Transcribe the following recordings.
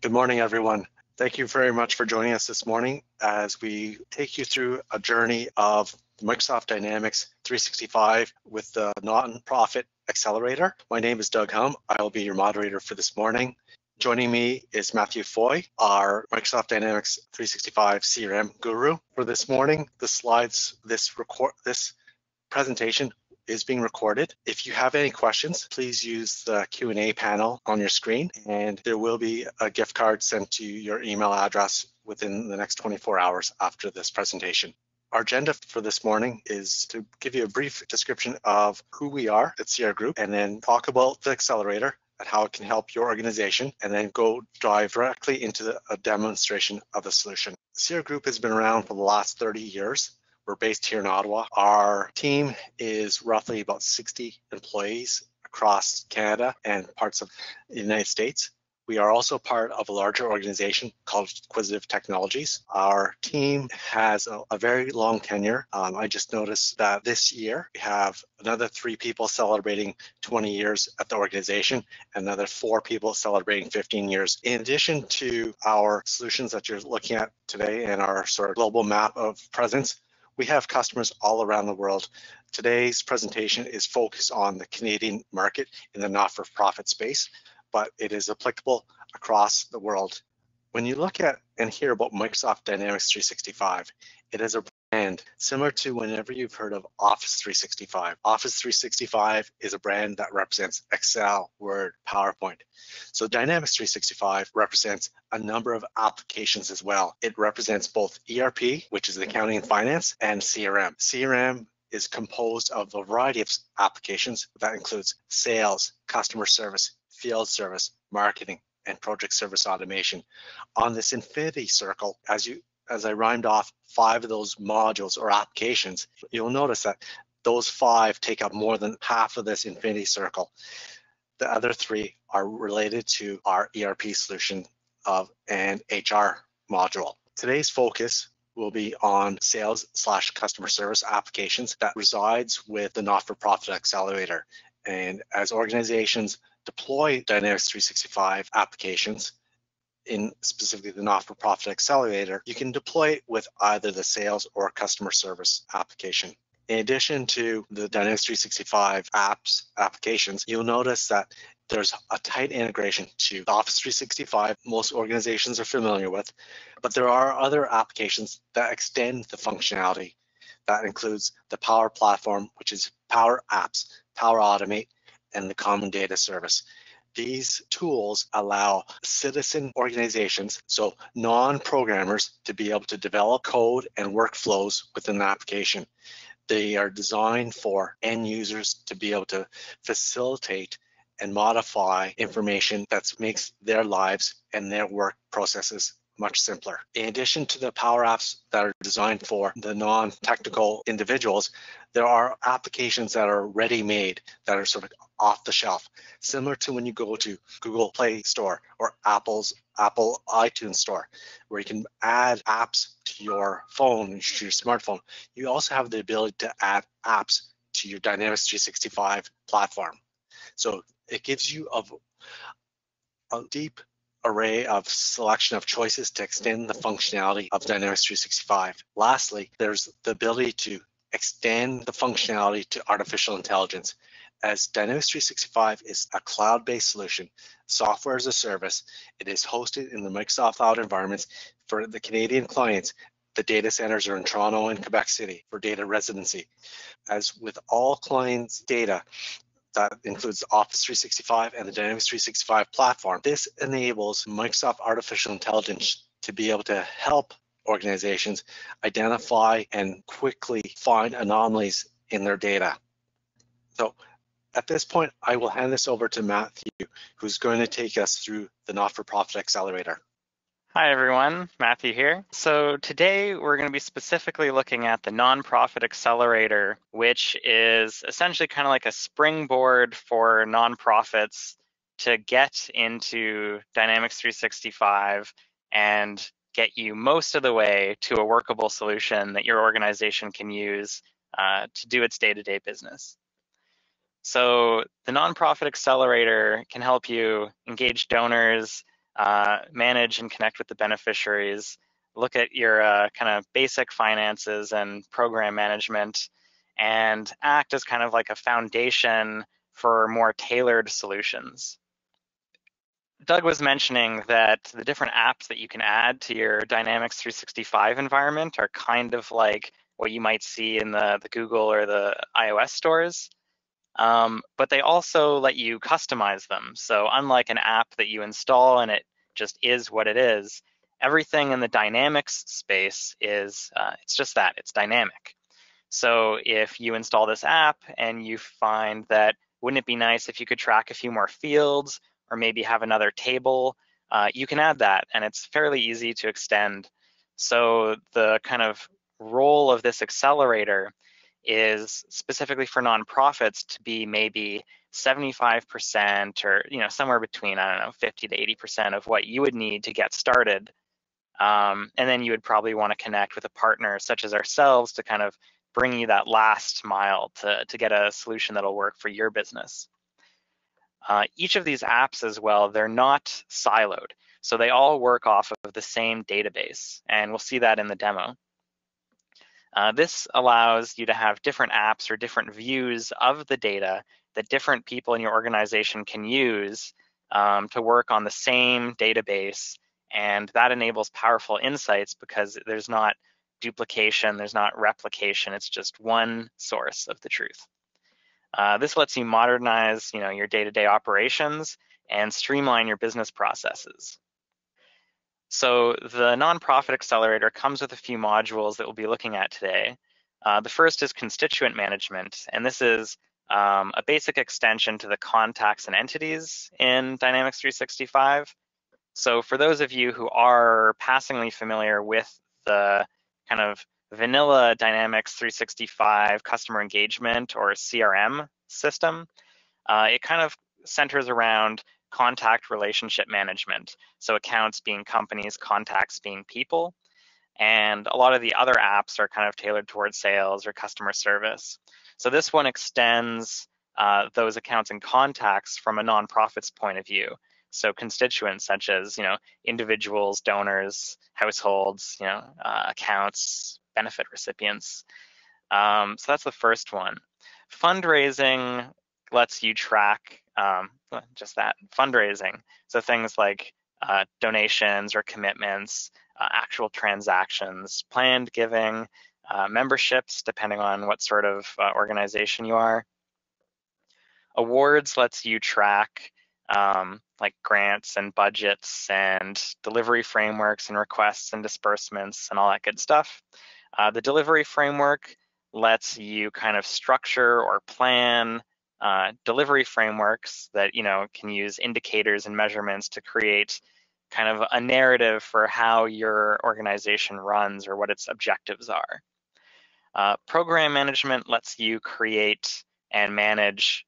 Good morning, everyone. Thank you very much for joining us this morning as we take you through a journey of Microsoft Dynamics 365 with the Nonprofit Accelerator. My name is Doug Hum. I will be your moderator for this morning. Joining me is Matthew Foy, our Microsoft Dynamics 365 CRM guru. For this morning, the slides, this presentation is being recorded. If you have any questions, please use the Q&A panel on your screen, and there will be a gift card sent to your email address within the next 24 hours after this presentation. Our agenda for this morning is to give you a brief description of who we are at CRGroup, and then talk about the accelerator and how it can help your organization, and then go dive directly into a demonstration of the solution. CRGroup has been around for the last 30 years. We're based here in Ottawa. Our team is roughly about 60 employees across Canada and parts of the United States. We are also part of a larger organization called Acquisitive Technologies. Our team has a very long tenure. I just noticed that this year we have another 3 people celebrating 20 years at the organization, another 4 people celebrating 15 years. In addition to our solutions that you're looking at today and our sort of global map of presence, we have customers all around the world. Today's presentation is focused on the Canadian market in the not-for-profit space, but it is applicable across the world. When you look at and hear about Microsoft Dynamics 365, it is a brand similar to whenever you've heard of Office 365. Office 365 is a brand that represents Excel, Word, PowerPoint. So Dynamics 365 represents a number of applications as well. It represents both ERP, which is accounting and finance, and CRM. CRM is composed of a variety of applications that includes sales, customer service, field service, marketing, and project service automation. On this infinity circle, as I rhymed off 5 of those modules or applications, you'll notice that those 5 take up more than half of this infinity circle. The other 3 are related to our ERP solution of an HR module. Today's focus will be on sales/customer service applications that resides with the Not-for-Profit Accelerator. And as organizations deploy Dynamics 365 applications, in specifically the Not-for-Profit Accelerator, you can deploy it with either the sales or customer service application. In addition to the Dynamics 365 applications, you'll notice that there's a tight integration to Office 365 most organizations are familiar with, but there are other applications that extend the functionality. That includes the Power Platform, which is Power Apps, Power Automate, and the Common Data Service. These tools allow citizen organizations, so non-programmers, to be able to develop code and workflows within the application. They are designed for end users to be able to facilitate and modify information that makes their lives and their work processes much simpler. In addition to the Power Apps that are designed for the non-technical individuals, there are applications that are ready-made, that are sort of off the shelf, similar to when you go to Google Play Store or Apple iTunes Store, where you can add apps to your phone, to your smartphone. You also have the ability to add apps to your Dynamics 365 platform. So it gives you a deep array of selection of choices to extend the functionality of Dynamics 365. Lastly, there's the ability to extend the functionality to artificial intelligence. As Dynamics 365 is a cloud-based solution, software as a service, it is hosted in the Microsoft Cloud environments for the Canadian clients. The data centers are in Toronto and Quebec City for data residency. As with all clients' data, that includes Office 365 and the Dynamics 365 platform. This enables Microsoft Artificial Intelligence to be able to help organizations identify and quickly find anomalies in their data. So at this point, I will hand this over to Matthew, who's going to take us through the Not-for-Profit Accelerator. Hi everyone, Matthew here. So today we're going to be specifically looking at the Nonprofit Accelerator, which is essentially kind of like a springboard for nonprofits to get into Dynamics 365 and get you most of the way to a workable solution that your organization can use to do its day-to-day business. So the Nonprofit Accelerator can help you engage donors, manage and connect with the beneficiaries, look at your kind of basic finances and program management, and act as kind of like a foundation for more tailored solutions. Doug was mentioning that the different apps that you can add to your Dynamics 365 environment are kind of like what you might see in the Google or the iOS stores, but they also let you customize them. So unlike an app that you install and it just is what it is, everything in the Dynamics space is, it's just that, it's dynamic. So if you install this app and you find that, wouldn't it be nice if you could track a few more fields or maybe have another table, you can add that, and it's fairly easy to extend. So the kind of role of this accelerator is specifically for nonprofits to be maybe 75% or somewhere between, I don't know, 50 to 80% of what you would need to get started. And then you would probably want to connect with a partner such as ourselves to kind of bring you that last mile to get a solution that'll work for your business. Each of these apps as well, they're not siloed. So they all work off of the same database, and we'll see that in the demo. This allows you to have different apps or different views of the data that different people in your organization can use to work on the same database, and that enables powerful insights because there's not duplication, there's not replication, it's just one source of the truth. This lets you modernize your day-to-day operations and streamline your business processes. So the Nonprofit Accelerator comes with a few modules that we'll be looking at today. The first is Constituent Management, and this is a basic extension to the contacts and entities in Dynamics 365. So for those of you who are passingly familiar with the kind of vanilla Dynamics 365 customer engagement or CRM system, it kind of centers around contact relationship management. So accounts being companies, contacts being people. And a lot of the other apps are kind of tailored towards sales or customer service. So this one extends those accounts and contacts from a nonprofit's point of view. So constituents such as individuals, donors, households, accounts, benefit recipients. So that's the first one. Fundraising lets you track just that, fundraising. So things like donations or commitments, actual transactions, planned giving, memberships, depending on what sort of organization you are. Awards lets you track like grants and budgets and delivery frameworks and requests and disbursements and all that good stuff. The delivery framework lets you kind of structure or plan delivery frameworks that can use indicators and measurements to create kind of a narrative for how your organization runs or what its objectives are. Program management lets you create and manage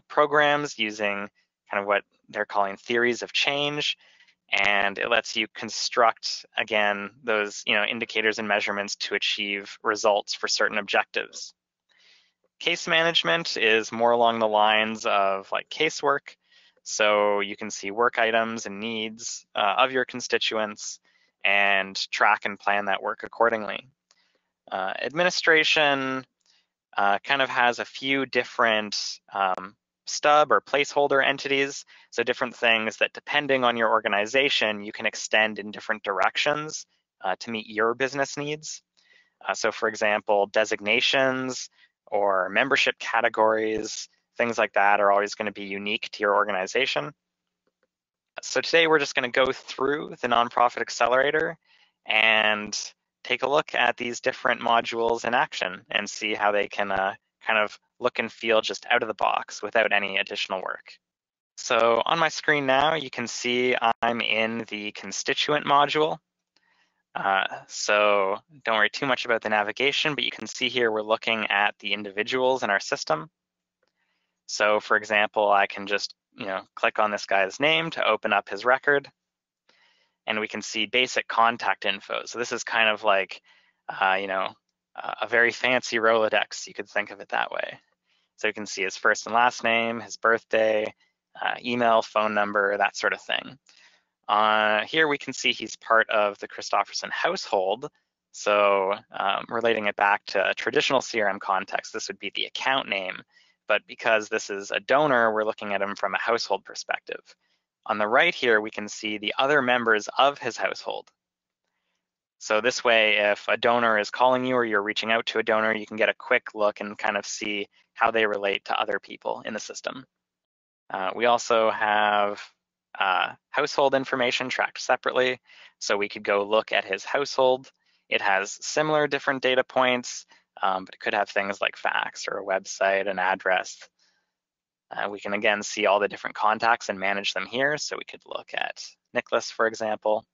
programs using kind of what they're calling theories of change, and it lets you construct, again, those indicators and measurements to achieve results for certain objectives. Case management is more along the lines of like casework, so you can see work items and needs of your constituents and track and plan that work accordingly. Administration kind of has a few different stub or placeholder entities, so different things that depending on your organization, you can extend in different directions to meet your business needs. So for example, designations or membership categories, things like that are always going to be unique to your organization. So today we're just going to go through the Nonprofit Accelerator and take a look at these different modules in action and see how they can kind of look and feel just out of the box without any additional work. So on my screen now, you can see I'm in the constituent module. So don't worry too much about the navigation, but you can see here we're looking at the individuals in our system. So for example, I can just click on this guy's name to open up his record, and we can see basic contact info. So this is kind of like a very fancy Rolodex, you could think of it that way. So you can see his first and last name, his birthday, email, phone number, that sort of thing. Here we can see he's part of the Christofferson household. So relating it back to a traditional CRM context, this would be the account name. But because this is a donor, we're looking at him from a household perspective. On the right here, we can see the other members of his household. So this way, if a donor is calling you or you're reaching out to a donor, you can get a quick look and kind of see how they relate to other people in the system. We also have household information tracked separately. So we could go look at his household. It has similar different data points, but it could have things like fax or a website, an address. We can again see all the different contacts and manage them here. So we could look at Nicholas, for example.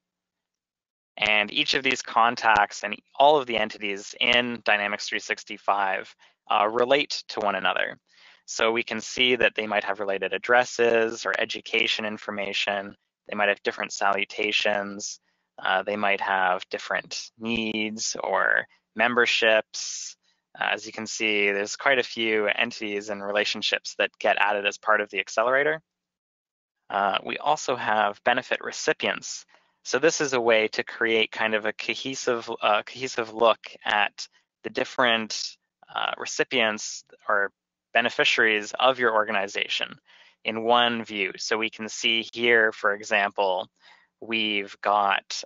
And each of these contacts and all of the entities in Dynamics 365 relate to one another. So we can see that they might have related addresses or education information. They might have different salutations. They might have different needs or memberships. As you can see, there's quite a few entities and relationships that get added as part of the accelerator. We also have benefit recipients. So this is a way to create kind of a cohesive look at the different recipients or beneficiaries of your organization in one view. So we can see here, for example, we've got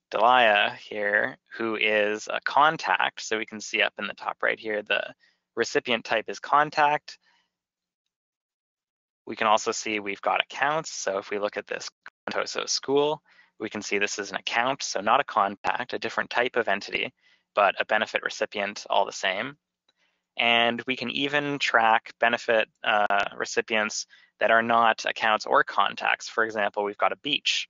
Delia here, who is a contact. So we can see up in the top right here, the recipient type is contact. We can also see we've got accounts. So if we look at this Contoso school, we can see this is an account, so not a contact, a different type of entity, but a benefit recipient all the same. And we can even track benefit recipients that are not accounts or contacts. For example, we've got a beach.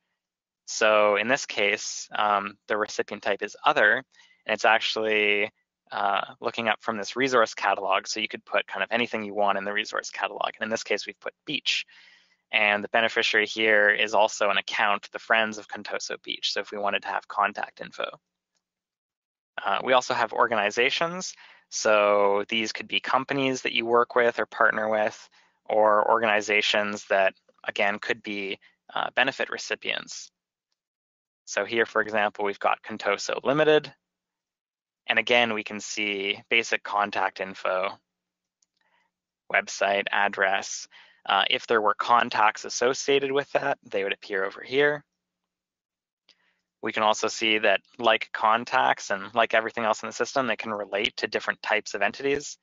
So in this case, the recipient type is other, and it's actually looking up from this resource catalog. So you could put kind of anything you want in the resource catalog. And in this case, we've put beach. And the beneficiary here is also an account, the Friends of Contoso Beach. So if we wanted to have contact info. We also have organizations. So these could be companies that you work with or partner with, or organizations that, again, could be benefit recipients. So here, for example, we've got Contoso Limited. And again, we can see basic contact info, website, address. If there were contacts associated with that, they would appear over here. We can also see that like contacts and like everything else in the system, they can relate to different types of entities.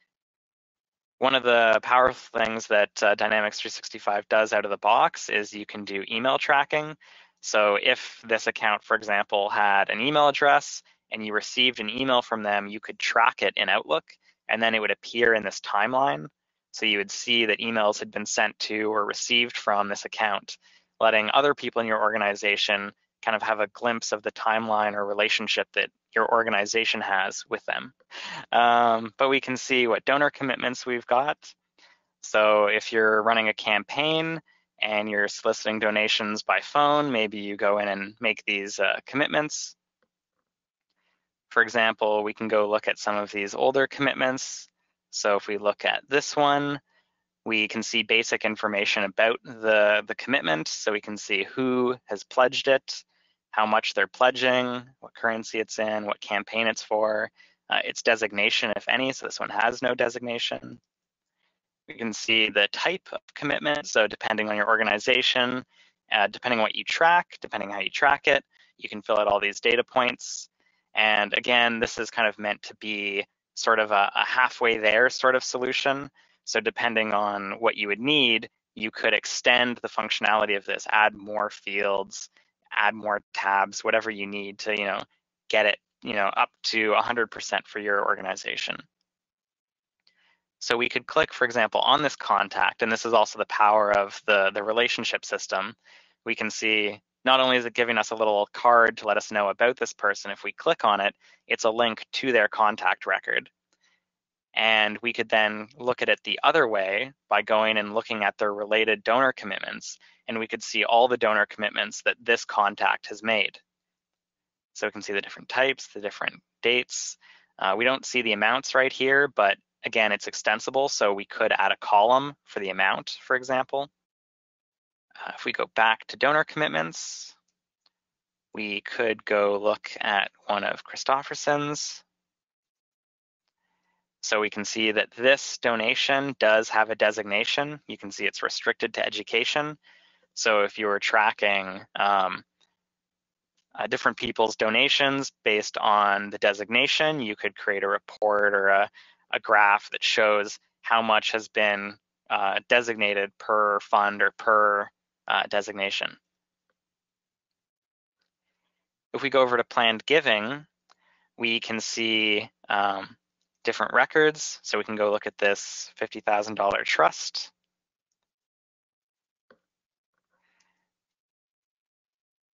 One of the powerful things that Dynamics 365 does out of the box is you can do email tracking. So if this account, for example, had an email address and you received an email from them, you could track it in Outlook, and then it would appear in this timeline. So you would see that emails had been sent to or received from this account, letting other people in your organization kind of have a glimpse of the timeline or relationship that your organization has with them. But we can see what donor commitments we've got. So if you're running a campaign and you're soliciting donations by phone, maybe you go in and make these commitments. For example, we can go look at some of these older commitments. So if we look at this one, we can see basic information about the commitment. So we can see who has pledged it, how much they're pledging, what currency it's in, what campaign it's for, its designation, if any. So this one has no designation. We can see the type of commitment. So depending on your organization, depending on what you track, depending on how you track it, you can fill out all these data points. And again, this is kind of meant to be sort of a halfway there sort of solution. So depending on what you would need, you could extend the functionality of this, add more fields, add more tabs, whatever you need to, get it, up to 100% for your organization. So we could click, for example, on this contact, and this is also the power of the relationship system. We can see not only is it giving us a little card to let us know about this person, if we click on it, it's a link to their contact record. And we could then look at it the other way by going and looking at their related donor commitments, and we could see all the donor commitments that this contact has made. So we can see the different types, the different dates. We don't see the amounts right here, but again, it's extensible, so we could add a column for the amount, for example. If we go back to donor commitments, we could go look at one of Christofferson's. So we can see that this donation does have a designation. You can see it's restricted to education. So if you were tracking different people's donations based on the designation, you could create a report or a graph that shows how much has been designated per fund or per designation. If we go over to planned giving, we can see different records. So we can go look at this $50,000 trust.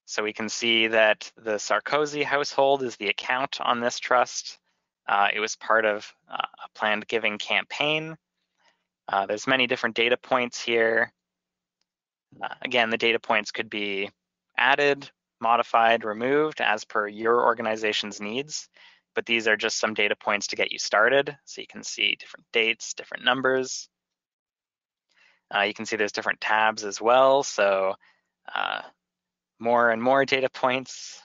So we can see that the Sarkozy household is the account on this trust. It was part of a planned giving campaign. There's many different data points here. Again, the data points could be added, modified, removed as per your organization's needs, but these are just some data points to get you started. So you can see different dates, different numbers. You can see there's different tabs as well. So more and more data points.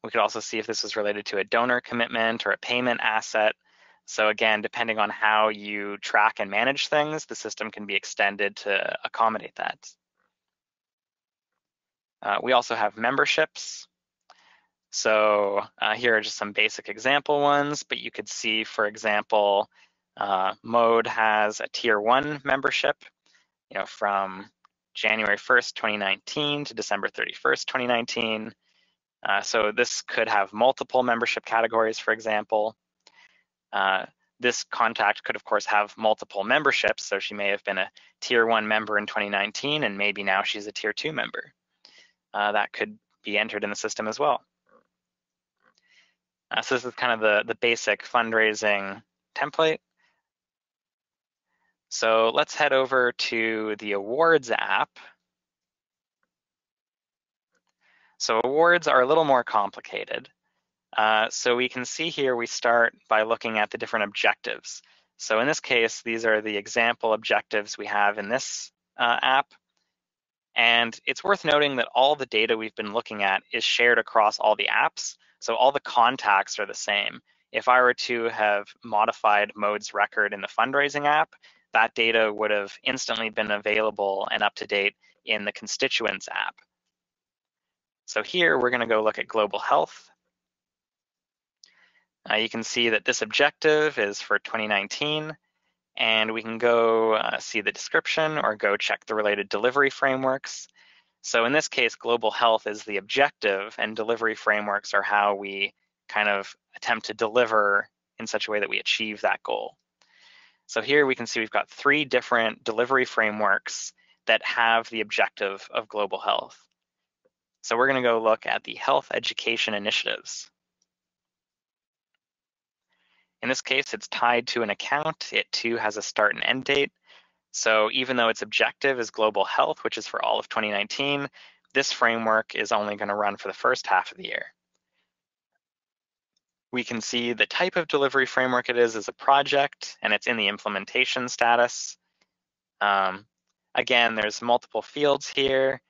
We could also see if this was related to a donor commitment or a payment asset. So again, depending on how you track and manage things, the system can be extended to accommodate that. We also have memberships. So here are just some basic example ones, but you could see, for example, Mode has a tier 1 membership, from January 1st, 2019 to December 31st, 2019. So this could have multiple membership categories, for example. This contact could, of course, have multiple memberships. So she may have been a tier 1 member in 2019, and maybe now she's a tier 2 member. That could be entered in the system as well. So this is kind of the basic fundraising template. So let's head over to the awards app. So awards are a little more complicated. So we can see here we start by looking at the different objectives. So in this case, these are the example objectives we have in this app. And it's worth noting that all the data we've been looking at is shared across all the apps. So all the contacts are the same. If I were to have modified Mode's record in the fundraising app, that data would have instantly been available and up to date in the Constituents app. So here we're going to go look at global health. You can see that this objective is for 2019, and we can go see the description or go check the related delivery frameworks. So in this case, global health is the objective, and delivery frameworks are how we kind of attempt to deliver in such a way that we achieve that goal. So here we can see we've got 3 different delivery frameworks that have the objective of global health. So we're going to go look at the health education initiatives. In this case, it's tied to an account. It too has a start and end date. So even though its objective is global health, which is for all of 2019, this framework is only going to run for the first half of the year. We can see the type of delivery framework it is a project, and it's in the implementation status. Again, there's multiple fields here,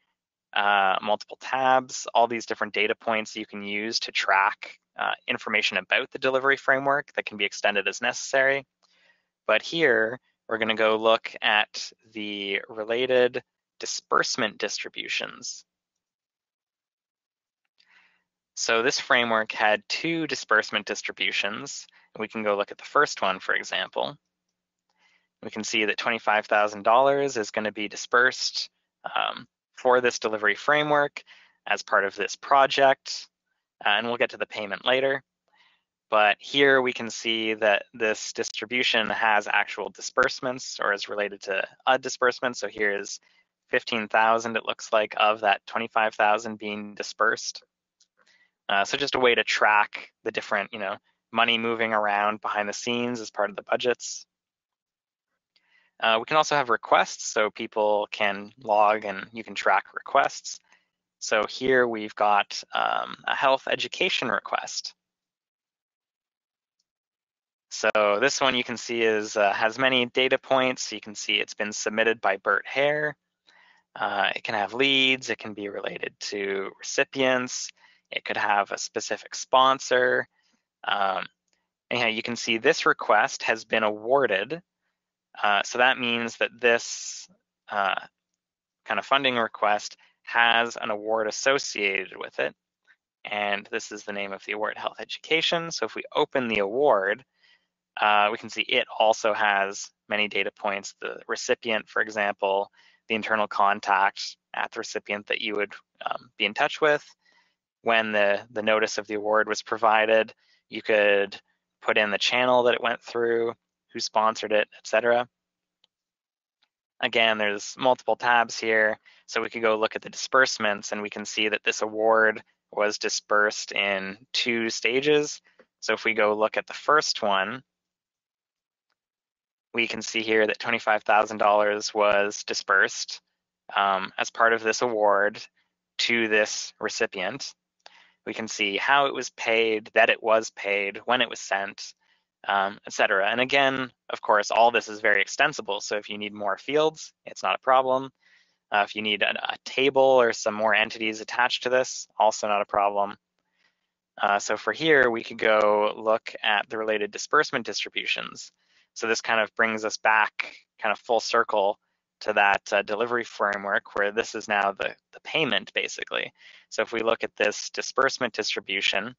multiple tabs, all these different data points you can use to track information about the delivery framework that can be extended as necessary. But here, we're going to go look at the related disbursement distributions. So this framework had 2 disbursement distributions. We can go look at the first one, for example. We can see that $25,000 is going to be dispersed for this delivery framework as part of this project, and we'll get to the payment later. But here we can see that this distribution has actual disbursements or is related to a disbursement. So here's 15,000, it looks like, of that 25,000 being dispersed. So just a way to track the different, money moving around behind the scenes as part of the budgets. We can also have requests, so people can log and you can track requests. So here we've got a health education request. So this one you can see has many data points. You can see it's been submitted by Bert Hare. It can have leads, it can be related to recipients, it could have a specific sponsor. Anyhow, you can see this request has been awarded. So that means that this kind of funding request has an award associated with it. And this is the name of the award, Health Education. So if we open the award, we can see it also has many data points. The recipient, for example, the internal contact at the recipient that you would be in touch with. When the notice of the award was provided, you could put in the channel that it went through, who sponsored it, etc. Again, there's multiple tabs here, so we could go look at the disbursements, and we can see that this award was dispersed in 2 stages. So if we go look at the first one, we can see here that $25,000 was dispersed as part of this award to this recipient. We can see how it was paid, that it was paid, when it was sent, etc. And again, of course, all this is very extensible. So if you need more fields, it's not a problem. If you need a table or some more entities attached to this, also not a problem. So for here, we could go look at the related disbursement distributions. So this kind of brings us back kind of full circle to that delivery framework where this is now the payment basically. So if we look at this disbursement distribution,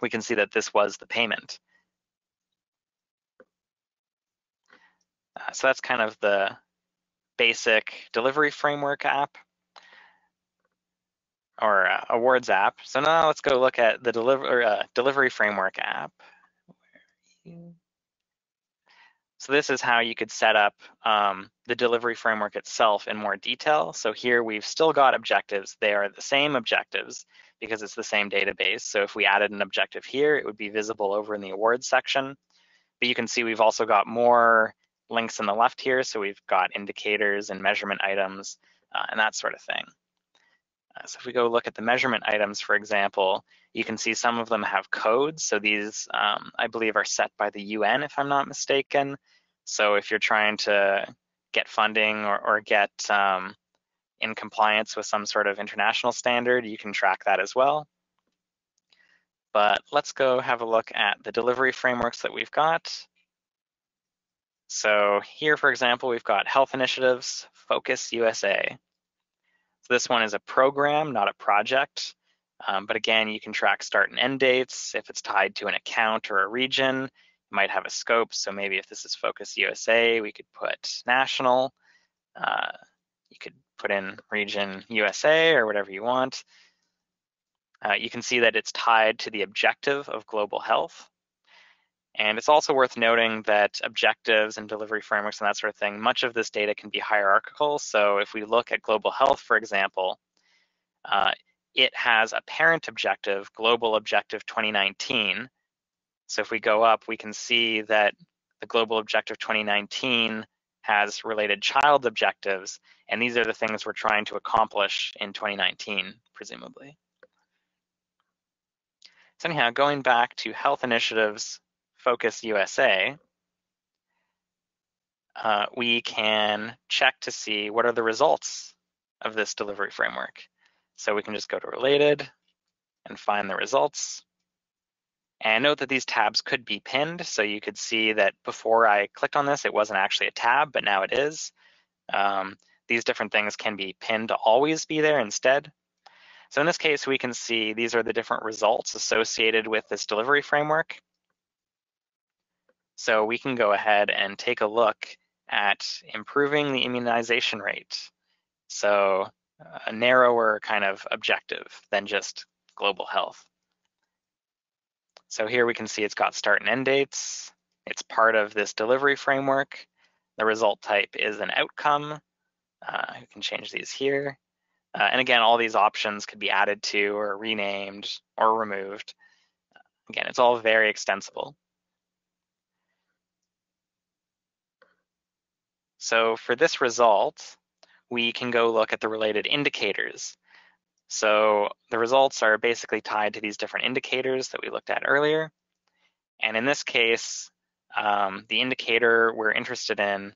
we can see that this was the payment. So that's kind of the basic delivery framework app or awards app. So now let's go look at the delivery framework app. So this is how you could set up the delivery framework itself in more detail. So here we've still got objectives. They are the same objectives because it's the same database. So if we added an objective here, it would be visible over in the awards section. But you can see we've also got more links on the left here. So we've got indicators and measurement items and that sort of thing. So if we go look at the measurement items, for example, you can see some of them have codes. So these, I believe, are set by the UN, if I'm not mistaken. So if you're trying to get funding or get in compliance with some sort of international standard, you can track that as well. But let's go have a look at the delivery frameworks that we've got. So here, for example, we've got Health Initiatives, Focus USA. So this one is a program, not a project. But again, you can track start and end dates. If it's tied to an account or a region, it might have a scope. So maybe if this is Focus USA, we could put national. You could put in region USA or whatever you want. You can see that it's tied to the objective of global health. And it's also worth noting that objectives and delivery frameworks and that sort of thing, much of this data can be hierarchical. So if we look at global health, for example, it has a parent objective, Global Objective 2019. So if we go up, we can see that the Global Objective 2019 has related child objectives, and these are the things we're trying to accomplish in 2019, presumably. So anyhow, going back to Health Initiatives, Focus USA, we can check to see what are the results of this delivery framework. So we can just go to Related and find the results. And note that these tabs could be pinned. So you could see that before I clicked on this, it wasn't actually a tab, but now it is. These different things can be pinned to always be there instead. So in this case, we can see these are the different results associated with this delivery framework. So we can go ahead and take a look at improving the immunization rate. So a narrower kind of objective than just global health. So here we can see it's got start and end dates. It's part of this delivery framework. The result type is an outcome. You can change these here. And again, all these options could be added to or renamed or removed. Again, it's all very extensible. So for this result, we can go look at the related indicators. So the results are basically tied to these different indicators that we looked at earlier. And in this case, the indicator we're interested in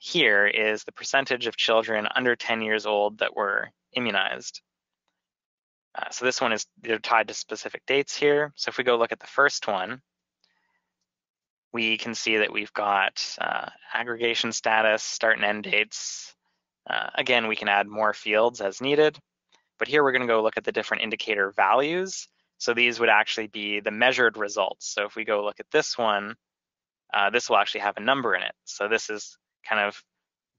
here is the percentage of children under 10 years old that were immunized. So this one is tied to specific dates here. So if we go look at the first one, we can see that we've got aggregation status, start and end dates. Again, we can add more fields as needed, but here we're going to go look at the different indicator values. So these would actually be the measured results. So if we go look at this one, this will actually have a number in it. So this is kind of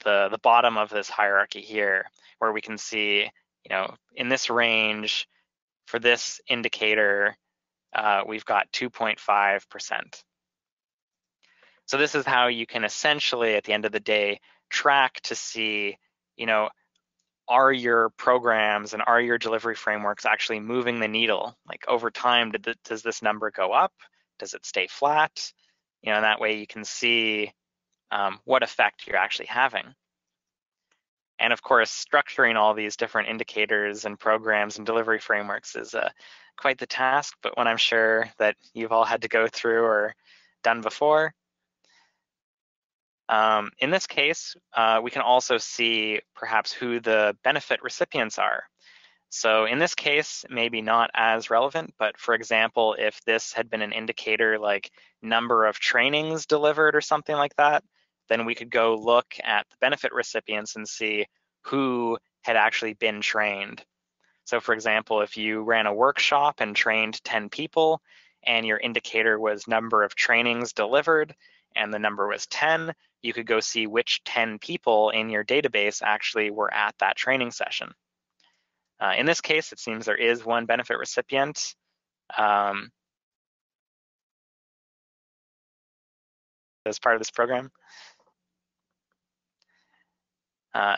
the bottom of this hierarchy here, where we can see, in this range for this indicator, we've got 2.5%. So this is how you can essentially, at the end of the day, track to see, are your programs and are your delivery frameworks actually moving the needle? Like over time, does this number go up? Does it stay flat? And that way you can see what effect you're actually having. And of course, structuring all these different indicators and programs and delivery frameworks is quite the task, but one I'm sure that you've all had to go through or done before. In this case, we can also see perhaps who the benefit recipients are. So in this case, maybe not as relevant, but for example, if this had been an indicator like number of trainings delivered or something like that, then we could go look at the benefit recipients and see who had actually been trained. So for example, if you ran a workshop and trained 10 people and your indicator was number of trainings delivered and the number was 10, you could go see which 10 people in your database actually were at that training session. In this case, it seems there is one benefit recipient. As part of this program.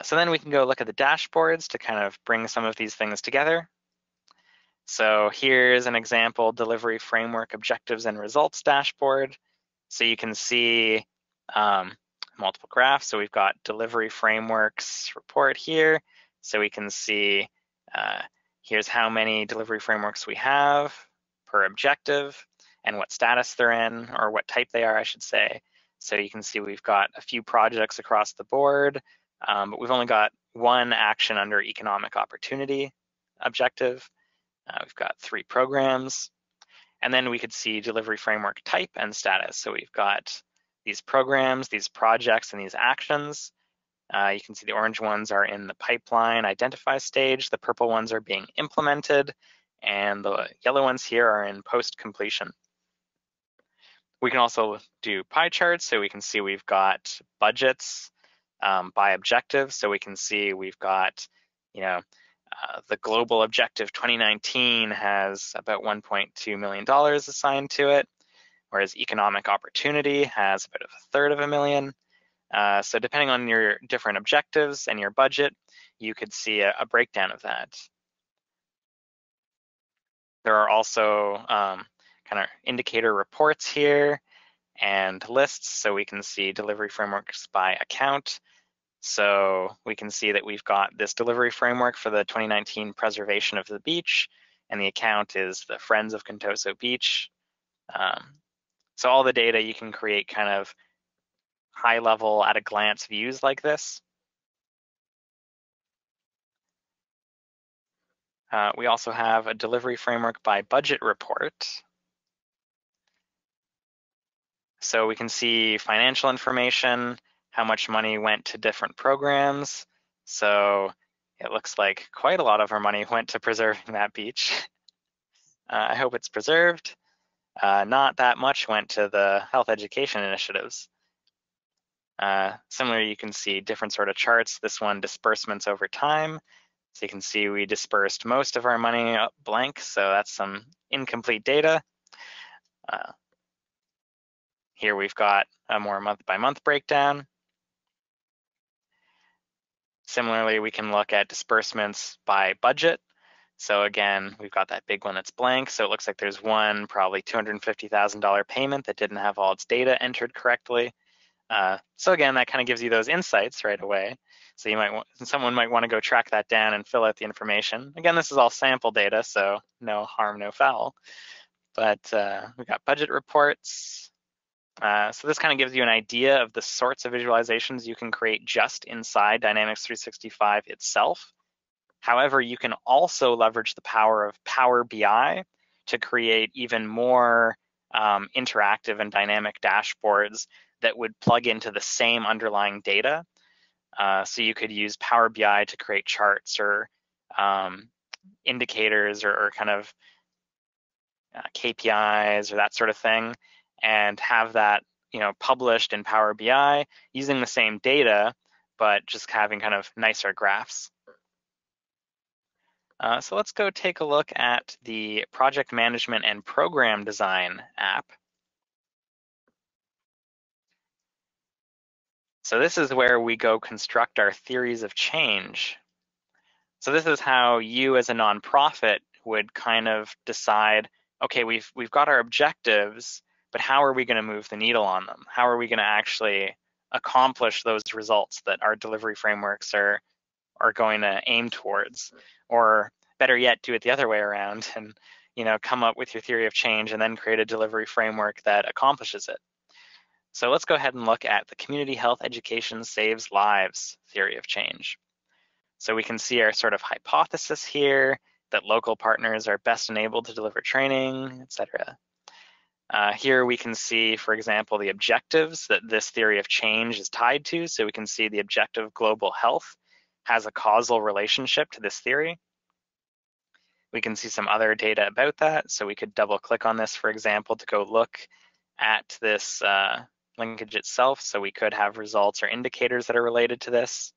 So then we can go look at the dashboards to kind of bring some of these things together. So here's an example delivery framework objectives and results dashboard. So you can see multiple graphs. So we've got delivery frameworks report here. So we can see here's how many delivery frameworks we have per objective and what status they're in, or what type they are, I should say. So you can see we've got a few projects across the board, but we've only got one action under economic opportunity objective. We've got 3 programs. And then we could see delivery framework type and status. So we've got these programs, these projects, and these actions. You can see the orange ones are in the pipeline identify stage, the purple ones are being implemented, and the yellow ones here are in post-completion. We can also do pie charts, so we can see we've got budgets by objective. So we can see we've got, the global objective 2019 has about $1.2 million assigned to it, whereas economic opportunity has about $1/3 million. So depending on your different objectives and your budget, you could see a breakdown of that. There are also kind of indicator reports here and lists, so we can see delivery frameworks by account. So we can see that we've got this delivery framework for the 2019 preservation of the beach, and the account is the Friends of Contoso Beach. So all the data you can create kind of high level at a glance views like this. We also have a delivery framework by budget report. So we can see financial information, how much money went to different programs. So it looks like quite a lot of our money went to preserving that beach. I hope it's preserved. Not that much went to the health education initiatives. Similarly, you can see different sort of charts. This one, disbursements over time. So you can see we dispersed most of our money blank, so that's some incomplete data. Here we've got a more month-by-month breakdown. Similarly, we can look at disbursements by budget. So again, we've got that big one that's blank. So it looks like there's one probably $250,000 payment that didn't have all its data entered correctly. So again, that kind of gives you those insights right away. So someone might want to go track that down and fill out the information. Again, this is all sample data, so no harm, no foul. but we've got budget reports. So this kind of gives you an idea of the sorts of visualizations you can create just inside Dynamics 365 itself. However, you can also leverage the power of Power BI to create even more interactive and dynamic dashboards that would plug into the same underlying data. So you could use Power BI to create charts or indicators or kind of KPIs or that sort of thing, and have that published in Power BI using the same data, but just having kind of nicer graphs. So let's go take a look at the Project Management and Program Design app. So this is where we go construct our theories of change. So this is how you as a nonprofit would kind of decide, okay, we've got our objectives, but how are we going to move the needle on them? How are we going to actually accomplish those results that our delivery frameworks are going to aim towards? Or better yet, do it the other way around and come up with your theory of change and then create a delivery framework that accomplishes it. So let's go ahead and look at the Community Health Education Saves Lives theory of change. So we can see our sort of hypothesis here, that local partners are best enabled to deliver training, etc. Here we can see, for example, the objectives that this theory of change is tied to. So we can see the objective global health has a causal relationship to this theory. We can see some other data about that. So we could double click on this, for example, to go look at this linkage itself. So we could have results or indicators that are related to this.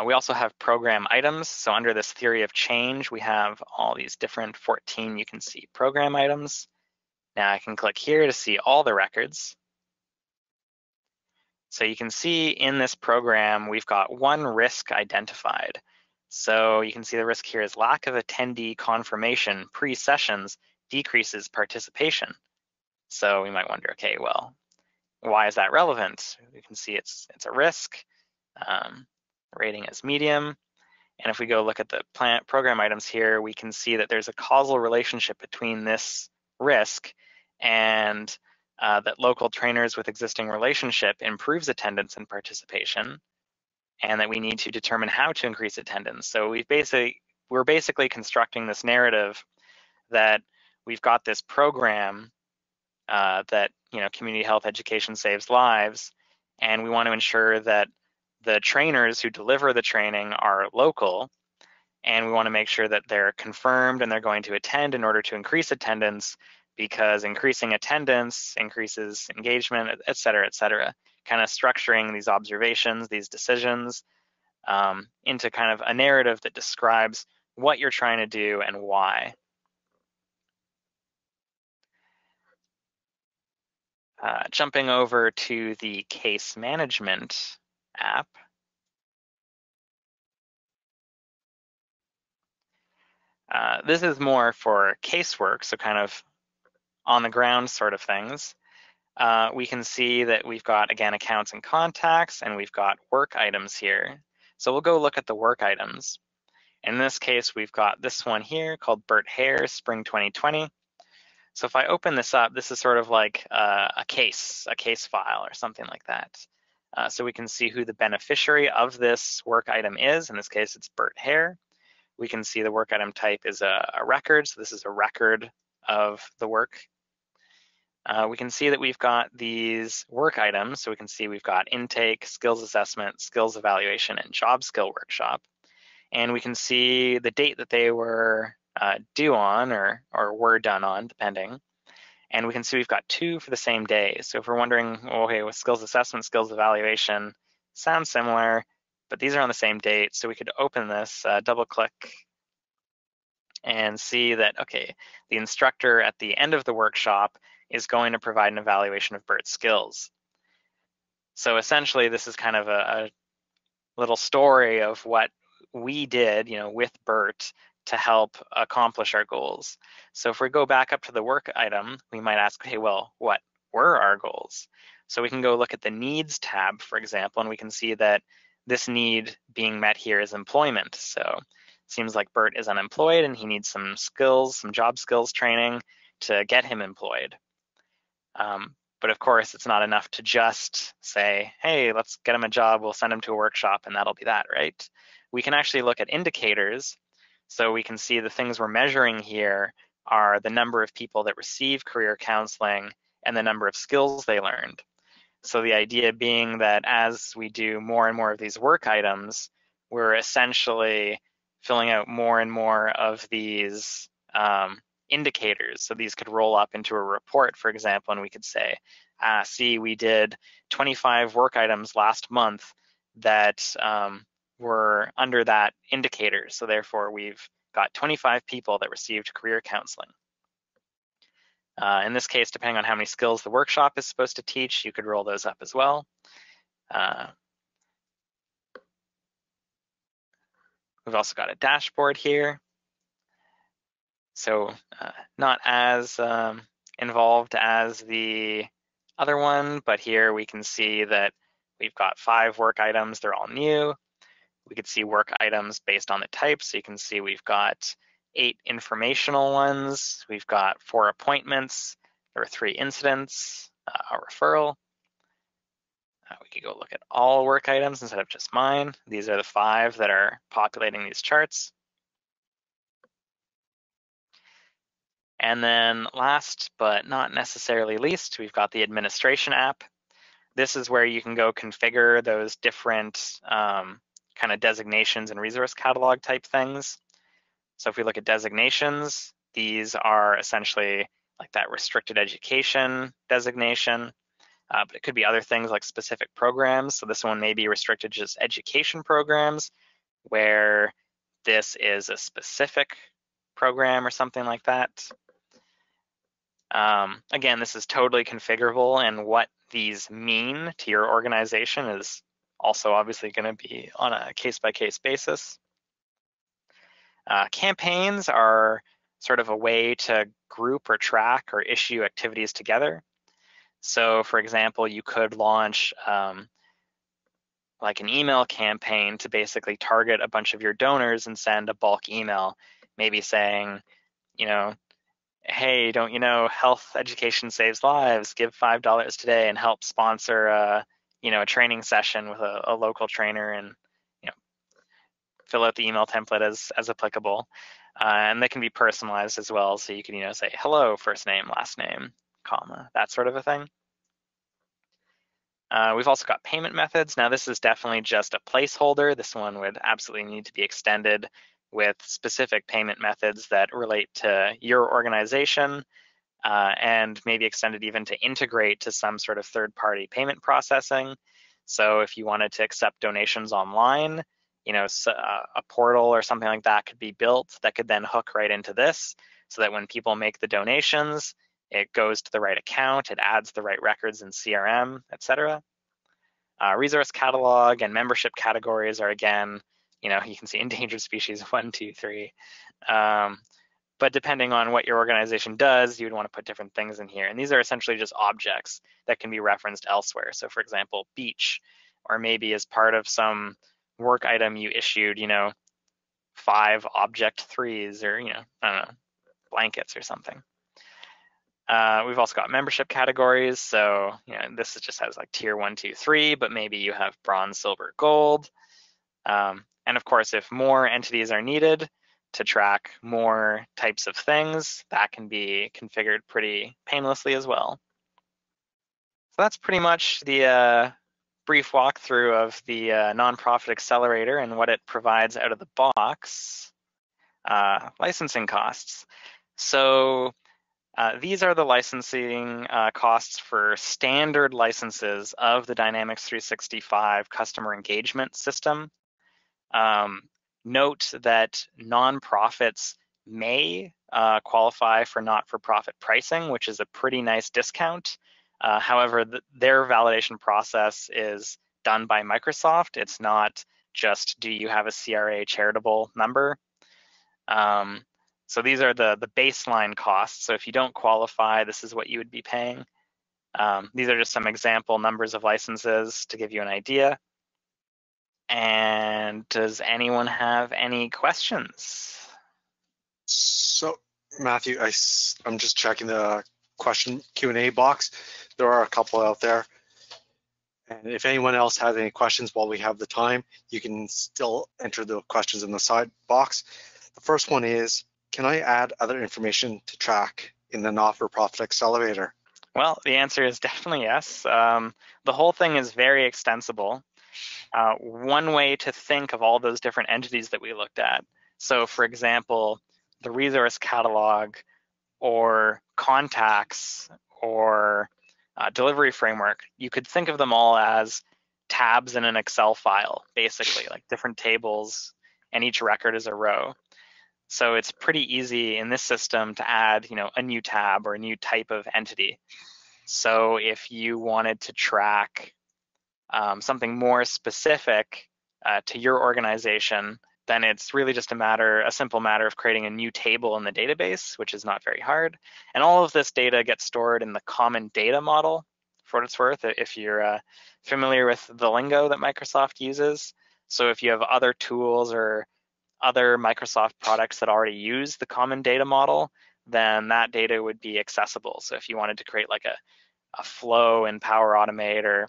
We also have program items. So under this theory of change, we have all these different 14, you can see program items. Now I can click here to see all the records. So you can see in this program, we've got one risk identified. So you can see the risk here is lack of attendee confirmation pre-sessions decreases participation. So we might wonder, okay, well, why is that relevant? We can see it's a risk. Rating is medium. And if we go look at the program items here, we can see that there's a causal relationship between this risk and that local trainers with existing relationship improves attendance and participation, and that we need to determine how to increase attendance. So we're basically constructing this narrative that we've got this program that community health education saves lives, and we want to ensure that the trainers who deliver the training are local, and we want to make sure that they're confirmed and they're going to attend in order to increase attendance, because increasing attendance increases engagement, et cetera, kind of structuring these observations, these decisions into kind of a narrative that describes what you're trying to do and why. Jumping over to the case management app. This is more for casework, so kind of on the ground sort of things. We can see that we've got, again, accounts and contacts, and we've got work items here. So we'll go look at the work items. In this case, we've got this one here called Bert Hare, Spring 2020. So if I open this up, this is sort of like a case file or something like that. So we can see who the beneficiary of this work item is. In this case, it's Bert Hare. We can see the work item type is a record. So this is a record of the work. We can see that we've got these work items. So we can see we've got intake, skills assessment, skills evaluation, and job skill workshop. And we can see the date that they were due on or were done on, depending. And we can see we've got 2 for the same day. So if we're wondering, okay, with skills assessment, skills evaluation, sounds similar, but these are on the same date. So we could open this, double click, and see that, okay, the instructor at the end of the workshop is going to provide an evaluation of Bert's skills. So essentially, this is kind of a little story of what we did, with Bert to help accomplish our goals. So if we go back up to the work item, we might ask, okay, well, what were our goals? So we can go look at the needs tab, for example, and we can see that this need being met here is employment. So seems like Bert is unemployed and he needs some skills, some job skills training to get him employed. But of course, it's not enough to just say, hey, let's get him a job, we'll send him to a workshop, and that'll be that, right? We can actually look at indicators. So we can see the things we're measuring here are the number of people that receive career counseling and the number of skills they learned. So the idea being that as we do more and more of these work items, we're essentially filling out more and more of these indicators. So these could roll up into a report, for example, and we could say, see, we did 25 work items last month that were under that indicator. So therefore, we've got 25 people that received career counseling. In this case, depending on how many skills the workshop is supposed to teach, you could roll those up as well. We've also got a dashboard here. So not as involved as the other one, but here we can see that we've got 5 work items, they're all new. We could see work items based on the type. So you can see we've got 8 informational ones. We've got 4 appointments. There were 3 incidents, a referral. We could go look at all work items instead of just mine. These are the 5 that are populating these charts. And then last but not necessarily least, we've got the administration app. This is where you can go configure those different kind of designations and resource catalog type things. So if we look at designations, these are essentially like that restricted education designation, but it could be other things like specific programs. So this one may be restricted to just education programs, where this is a specific program or something like that. Again, this is totally configurable, and what these mean to your organization is also obviously going to be on a case-by-case basis. Campaigns are sort of a way to group or track or issue activities together. So for example, you could launch like an email campaign to basically target a bunch of your donors and send a bulk email, maybe saying, you know, hey, don't you know health education saves lives? Give $5 today and help sponsor a training session with a local trainer, and fill out the email template as applicable. And they can be personalized as well. So you can say hello, first name, last name, comma, that sort of a thing. We've also got payment methods. Now this is definitely just a placeholder. This one would absolutely need to be extended with specific payment methods that relate to your organization, and maybe extended even to integrate to some sort of third-party payment processing. So if you wanted to accept donations online, a portal or something like that could be built that could then hook right into this, so that when people make the donations, it goes to the right account, it adds the right records in CRM, etc. Resource catalog and membership categories are, again, you can see endangered species 1, 2, 3. But depending on what your organization does, you would want to put different things in here. And these are essentially just objects that can be referenced elsewhere. So for example, beach, or maybe as part of some work item you issued, 5 object 3s, or, I don't know, blankets or something. We've also got membership categories. So, this just has like tier 1, 2, 3, but maybe you have bronze, silver, gold. And of course, if more entities are needed to track more types of things, that can be configured pretty painlessly as well. So that's pretty much the brief walkthrough of the Nonprofit Accelerator and what it provides out of the box. Licensing costs. So these are the licensing costs for standard licenses of the Dynamics 365 customer engagement system. Note that nonprofits may qualify for not-for-profit pricing, which is a pretty nice discount. However, their validation process is done by Microsoft. It's not just, do you have a CRA charitable number? So these are the baseline costs. So if you don't qualify, this is what you would be paying. These are just some example numbers of licenses to give you an idea. And does anyone have any questions? So, Matthew, I'm just checking the question Q&A box. There are a couple out there. And if anyone else has any questions while we have the time, you can still enter the questions in the side box. The first one is, can I add other information to track in the Not-for-Profit Accelerator? Well, the answer is definitely yes. The whole thing is very extensible. One way to think of all those different entities that we looked at. So for example, the resource catalog or contacts or delivery framework, you could think of them all as tabs in an Excel file, basically, like different tables, and each record is a row. So it's pretty easy in this system to add, a new tab or a new type of entity. So if you wanted to track something more specific to your organization, then it's really just a simple matter of creating a new table in the database, which is not very hard. And all of this data gets stored in the common data model, for what it's worth, if you're familiar with the lingo that Microsoft uses. So if you have other tools or other Microsoft products that already use the common data model, then that data would be accessible. So if you wanted to create like a flow in Power Automate or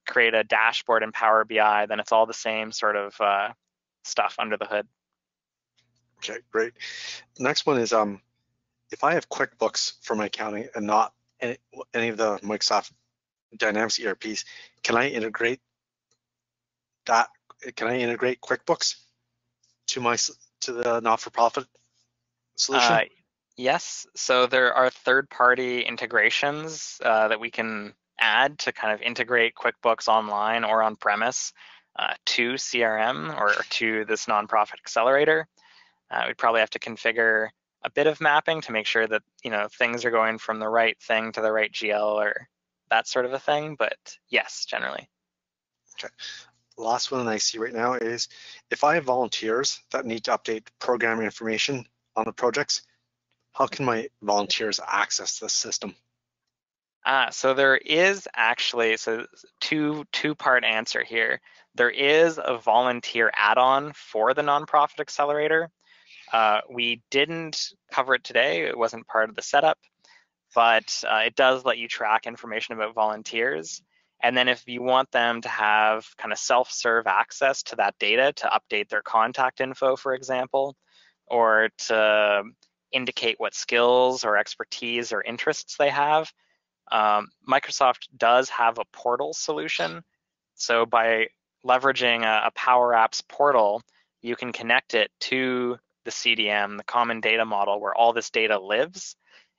create a dashboard in Power BI, then it's all the same sort of stuff under the hood. Okay, great. Next one is, if I have QuickBooks for my accounting and not any of the Microsoft Dynamics ERPs, can I integrate that? Can I integrate QuickBooks to the not-for-profit solution? Yes, so there are third-party integrations that we can add to kind of integrate QuickBooks online or on-premise to CRM or to this Nonprofit Accelerator. We'd probably have to configure a bit of mapping to make sure that things are going from the right thing to the right GL or that sort of a thing, but yes, generally. Okay. The last one I see right now is, if I have volunteers that need to update program information on the projects, how can my volunteers access this system? So there is actually, two-part answer here. There is a volunteer add-on for the Nonprofit Accelerator. We didn't cover it today. It wasn't part of the setup, but it does let you track information about volunteers. And then if you want them to have kind of self-serve access to that data to update their contact info, for example, or to indicate what skills or expertise or interests they have, Microsoft does have a portal solution. So by leveraging a Power Apps portal, you can connect it to the CDM, the common data model, where all this data lives,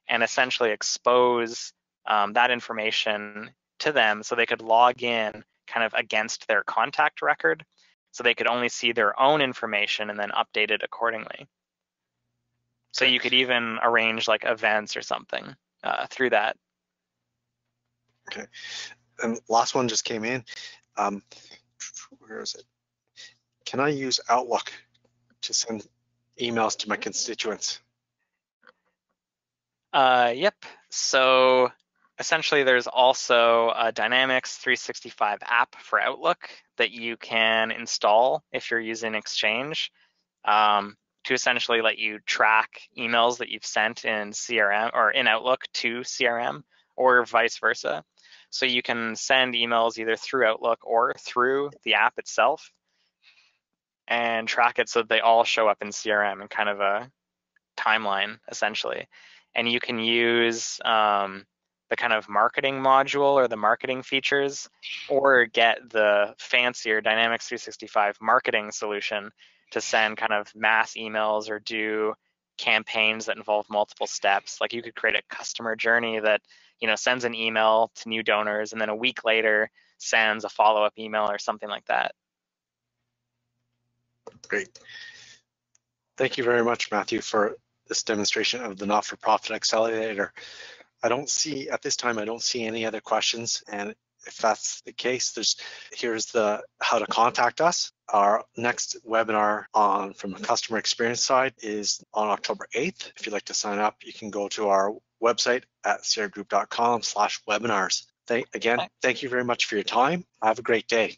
and essentially expose that information to them so they could log in kind of against their contact record. So they could only see their own information and then update it accordingly. So you could even arrange like events or something through that. Okay. And last one just came in. Where is it? Can I use Outlook to send emails to my constituents? Yep. So essentially, there's also a Dynamics 365 app for Outlook that you can install if you're using Exchange to essentially let you track emails that you've sent in CRM or in Outlook to CRM or vice versa. So you can send emails either through Outlook or through the app itself and track it so that they all show up in CRM in kind of a timeline, essentially. And you can use the kind of marketing module or the marketing features, or get the fancier Dynamics 365 marketing solution to send kind of mass emails or do campaigns that involve multiple steps. Like you could create a customer journey that sends an email to new donors and then a week later sends a follow-up email or something like that. Great. Thank you very much, Matthew, for this demonstration of the Not-for-Profit Accelerator. At this time, I don't see any other questions. And if that's the case, here's the how to contact us. Our next webinar from the customer experience side is on October 8th. If you'd like to sign up, you can go to our website at CRGroup.com/webinars. Thank you very much for your time. Have a great day.